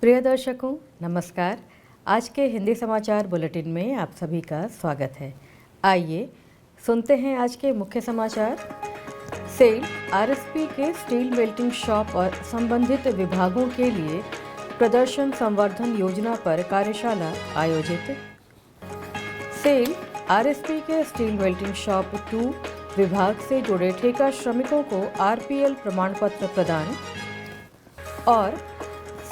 प्रिय दर्शकों, नमस्कार। आज के हिंदी समाचार बुलेटिन में आप सभी का स्वागत है। आइए सुनते हैं आज के मुख्य समाचार। सेल आरएसपी के स्टील मेल्टिंग शॉप और संबंधित विभागों के लिए प्रदर्शन संवर्धन योजना पर कार्यशाला आयोजित। सेल आरएसपी के स्टील मेल्टिंग शॉप 2 विभाग से जुड़े ठेका श्रमिकों को आरपीएल प्रमाण पत्र प्रदान। और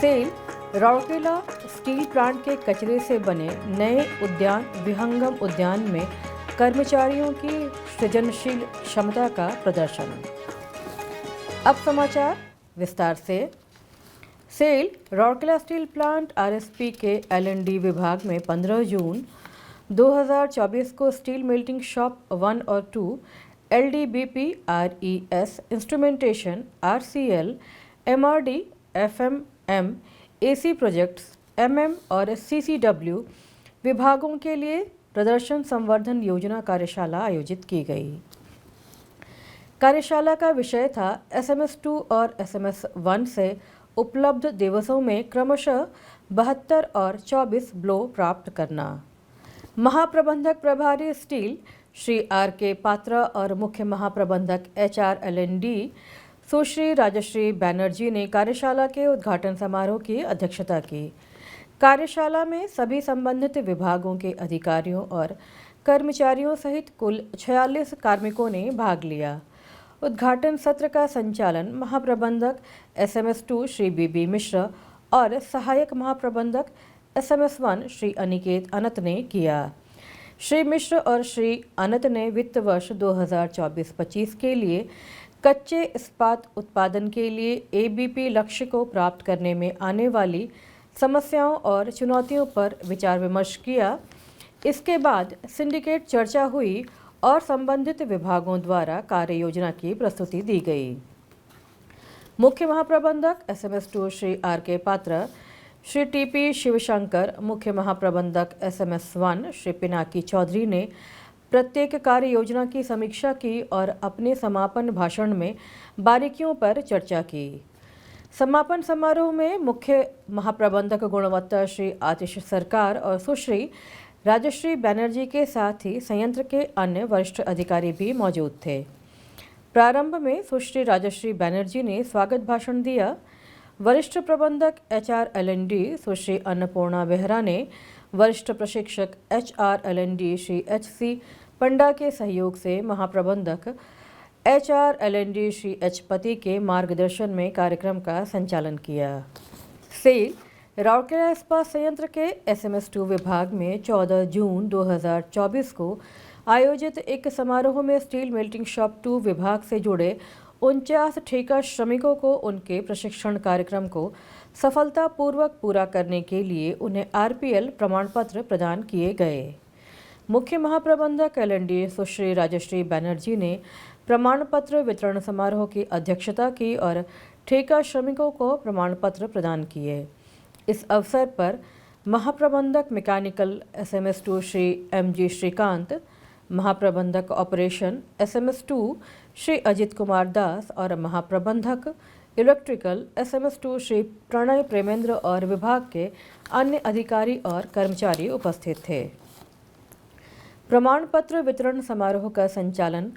सेल राउरकेला स्टील प्लांट के कचरे से बने नए उद्यान विहंगम उद्यान में कर्मचारियों की सृजनशील क्षमता का प्रदर्शन। अब समाचार विस्तार से। SAIL Rourkela steel plant RSP के एल&डी विभाग में 15 जून 2024 को स्टील मेल्टिंग शॉप 1 और 2, LDBP RES instrumentation RCL, MRD FMM, AC projects MM और सीसीडब्ल्यू विभागों के लिए प्रदर्शन संवर्धन योजना कार्यशाला आयोजित की गई। कार्यशाला का विषय था एसएमएस 2 और एसएमएस 1 से उपलब्ध दिवसों में क्रमशः 72 और 24 ब्लो प्राप्त करना। महाप्रबंधक प्रभारी स्टील श्री आर.के. पात्रा और मुख्य महाप्रबंधक एचआर एल&डी सुश्री राजश्री बैनर्जी ने कार्यशाला के उद्घाटन समारोह की अध्यक्षता की। कार्यशाला में सभी संबंधित विभागों के अधिकारियों और कर्मचारियों सहित कुल 46 कार्मिकों ने भाग लिया। उद्घाटन सत्र का संचालन महाप्रबंधक एसएमएस 2 श्री बीबी मिश्र और सहायक महाप्रबंधक एसएमएस 1 श्री अनिकेत अनंत ने किया। श्री मिश्र और श्री अनंत ने वित्त वर्ष 2024-25 के लिए कच्चे इस्पात उत्पादन के लिए एबीपी लक्ष्य को प्राप्त करने में आने वाली समस्याओं और चुनौतियों पर विचार विमर्श किया। इसके बाद सिंडिकेट चर्चा हुई और संबंधित विभागों द्वारा कार्य योजना की प्रस्तुति दी गई। मुख्य महाप्रबंधक SMS 2 Shri RK. Patra, Shri TP Shivshankar, मुख्य महाप्रबंधक एसएमएस 1 श्री पिनाकी चौधरी ने प्रत्येक कार्य योजना की समीक्षा की और अपने समापन भाषण में बारीकियों पर चर्चा की। समापन समारोह में मुख्य महाप्रबंधक गुणवत्ता श्री आतिश सरकार और सुश्री राजश्री बैनर्जी के साथ ही संयंत्र के अन्य वरिष्ठ अधिकारी भी मौजूद थे। प्रारंभ में सुश्री राजश्री बैनर्जी ने स्वागत भाषण दिया। वरिष्ठ प्रबंधक एचआर एल&डी सुश्री अन्नपूर्णा बेहरा ने वरिष्ठ प्रशिक्षक एचआर एल&डी श्री एचसी पंडा के सहयोग से महाप्रबंधक एचआर एल&डी श्री एच पति के मार्गदर्शन में कार्यक्रम का संचालन किया। सेल राउरकेला इस्पात संयंत्र के एसएमएस 2 विभाग में 14 जून 2024 को आयोजित एक समारोह में स्टील मेल्टिंग शॉप 2 विभाग से जुड़े 49 ठेका श्रमिकों को उनके प्रशिक्षण कार्यक्रम को सफलतापूर्वक पूरा करने के लिए उन्हें आरपीएल प्रमाण पत्र प्रदान किए गए। मुख्य महाप्रबंधक एल&डी सुश्री राजश्री बैनर्जी ने प्रमाण पत्र वितरण समारोह की अध्यक्षता की और ठेका श्रमिकों को प्रमाण पत्र प्रदान किए। इस अवसर पर महाप्रबंधक mechanical SMS 2 Shri MG Srikanth, महाप्रबंधक ऑपरेशन एसएमएस 2 श्री अजित कुमार दास और महाप्रबंधक इलेक्ट्रिकल एसएमएस 2 श्री प्रणय प्रेमेंद्र और विभाग के अन्य अधिकारी और कर्मचारी उपस्थित थे। प्रमाण पत्र वितरण समारोह का संचालन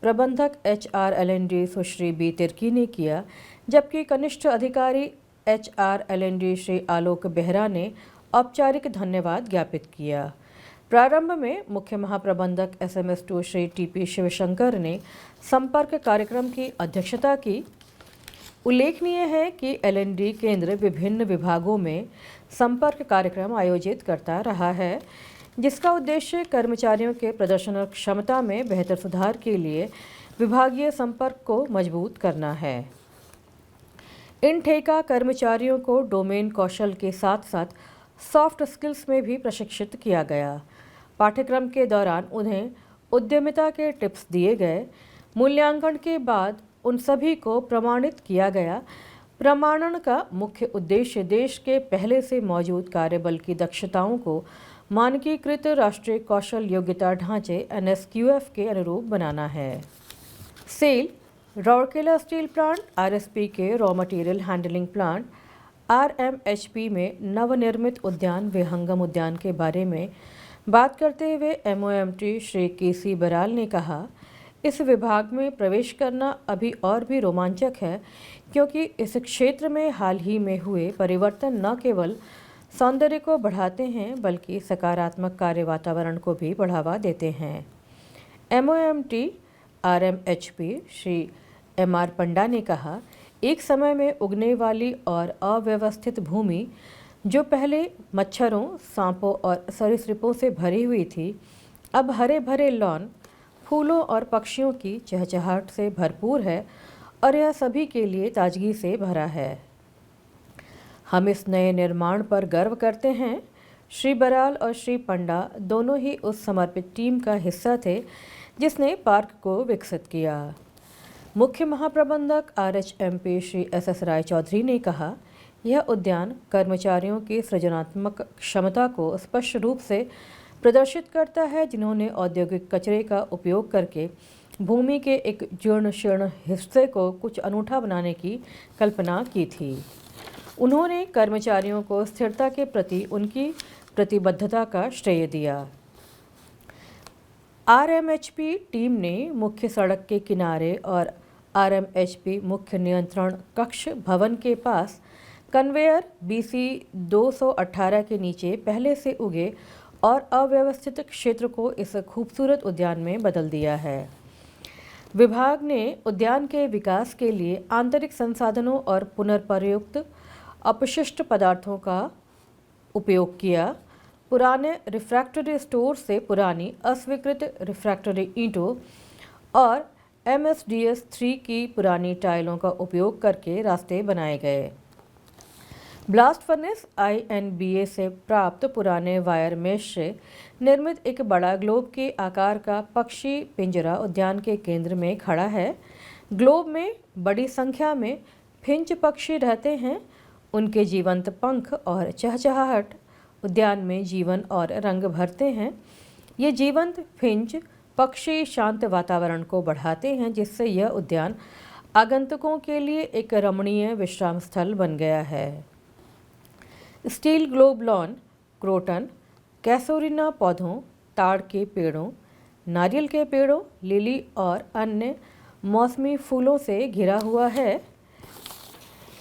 प्रबंधक एचआर एल&डी सुश्री बी तिर्की ने किया, जबकि कनिष्ठ अधिकारी एचआर एल&डी श्री आलोक बेहरा ने औपचारिक धन्यवाद ज्ञापित किया। प्रारंभ में मुख्य महाप्रबंधक एसएमएस 2 श्री टीपी शिवशंकर ने संपर्क कार्यक्रम की अध्यक्षता की। उल्लेखनीय है कि एल&डी केंद्र विभिन्न विभागों में संपर्क कार्यक्रम आयोजित करता रहा है, जिसका उद्देश्य कर्मचारियों के प्रदर्शन क्षमता में बेहतर सुधार के लिए विभागीय संपर्क को मजबूत करना है। इन ठेका कर्मचारियों को डोमेन कौशल के साथ साथ सॉफ्ट स्किल्स में भी प्रशिक्षित किया गया। पाठ्यक्रम के दौरान उन्हें उद्यमिता के टिप्स दिए गए। मूल्यांकन के बाद उन सभी को प्रमाणित किया गया। प्रमाणन का मुख्य उद्देश्य देश के पहले से मौजूद कार्यबल की दक्षताओं को मानकीकृत राष्ट्रीय कौशल योग्यता ढांचे एनएसक्यूएफ के अनुरूप बनाना है। SAIL Rourkela steel plant RSP के raw material handling plant RMHP में नवनिर्मित उद्यान विहंगम उद्यान के बारे में बात करते हुए MOMT श्री KC बराल ने कहा, इस विभाग में प्रवेश करना अभी और भी रोमांचक है, क्योंकि इस क्षेत्र में हाल ही में हुए परिवर्तन न केवल सौंदर्य को बढ़ाते हैं बल्कि सकारात्मक कार्य वातावरण को भी बढ़ावा देते हैं। MOMT RMHP श्री MR पंडा ने कहा, एक समय में उगने वाली और अव्यवस्थित भूमि जो पहले मच्छरों, सांपों और सरीसृपों से भरी हुई थी, अब हरे भरे लॉन, फूलों और पक्षियों की चहचहाहट से भरपूर है और यह सभी के लिए ताजगी से भरा है। हम इस नए निर्माण पर गर्व करते हैं। श्री बराल और श्री पंडा दोनों ही उस समर्पित टीम का हिस्सा थे जिसने पार्क को विकसित किया। मुख्य महाप्रबंधक RHMP श्री SS राय चौधरी ने कहा, यह उद्यान कर्मचारियों की सृजनात्मक क्षमता को स्पष्ट रूप से प्रदर्शित करता है, जिन्होंने औद्योगिक कचरे का उपयोग करके भूमि के एक जीर्ण शीर्ण हिस्से को कुछ अनूठा बनाने की कल्पना की थी। उन्होंने कर्मचारियों को स्थिरता के प्रति उनकी प्रतिबद्धता का श्रेय दिया। RMHP टीम ने मुख्य सड़क के किनारे और RMHP मुख्य नियंत्रण कक्ष भवन के पास कन्वेयर BC 218 के नीचे पहले से उगे और अव्यवस्थित क्षेत्र को इस खूबसूरत उद्यान में बदल दिया है। विभाग ने उद्यान के विकास के लिए आंतरिक संसाधनों और पुनर्प्रयुक्त अपशिष्ट पदार्थों का उपयोग किया। पुराने रिफ्रैक्टरी स्टोर से पुरानी अस्वीकृत रिफ्रैक्टरी ईंटों और MSDS 3 की पुरानी टाइलों का उपयोग करके रास्ते बनाए गए। ब्लास्ट फर्नेस INBA से प्राप्त पुराने वायर मेश से निर्मित एक बड़ा ग्लोब के आकार का पक्षी पिंजरा उद्यान के केंद्र में खड़ा है। ग्लोब में बड़ी संख्या में फिंच पक्षी रहते हैं। उनके जीवंत पंख और चहचहाहट उद्यान में जीवन और रंग भरते हैं। ये जीवंत फिंच पक्षी शांत वातावरण को बढ़ाते हैं, जिससे यह उद्यान आगंतुकों के लिए एक रमणीय विश्राम स्थल बन गया है। स्टील ग्लोब लॉन क्रोटन, कैसोरिना पौधों, ताड़ के पेड़ों, नारियल के पेड़ों, लिली और अन्य मौसमी फूलों से घिरा हुआ है।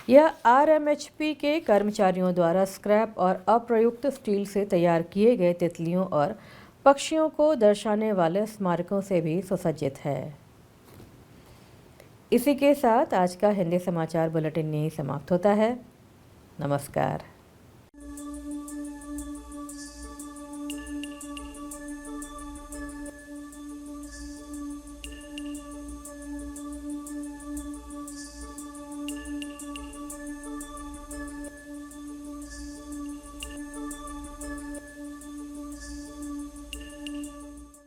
यह RMHP के कर्मचारियों द्वारा स्क्रैप और अप्रयुक्त स्टील से तैयार किए गए तितलियों और पक्षियों को दर्शाने वाले स्मारकों से भी सुसज्जित है। इसी के साथ आज का हिंदी समाचार बुलेटिन यहीं समाप्त होता है। नमस्कार।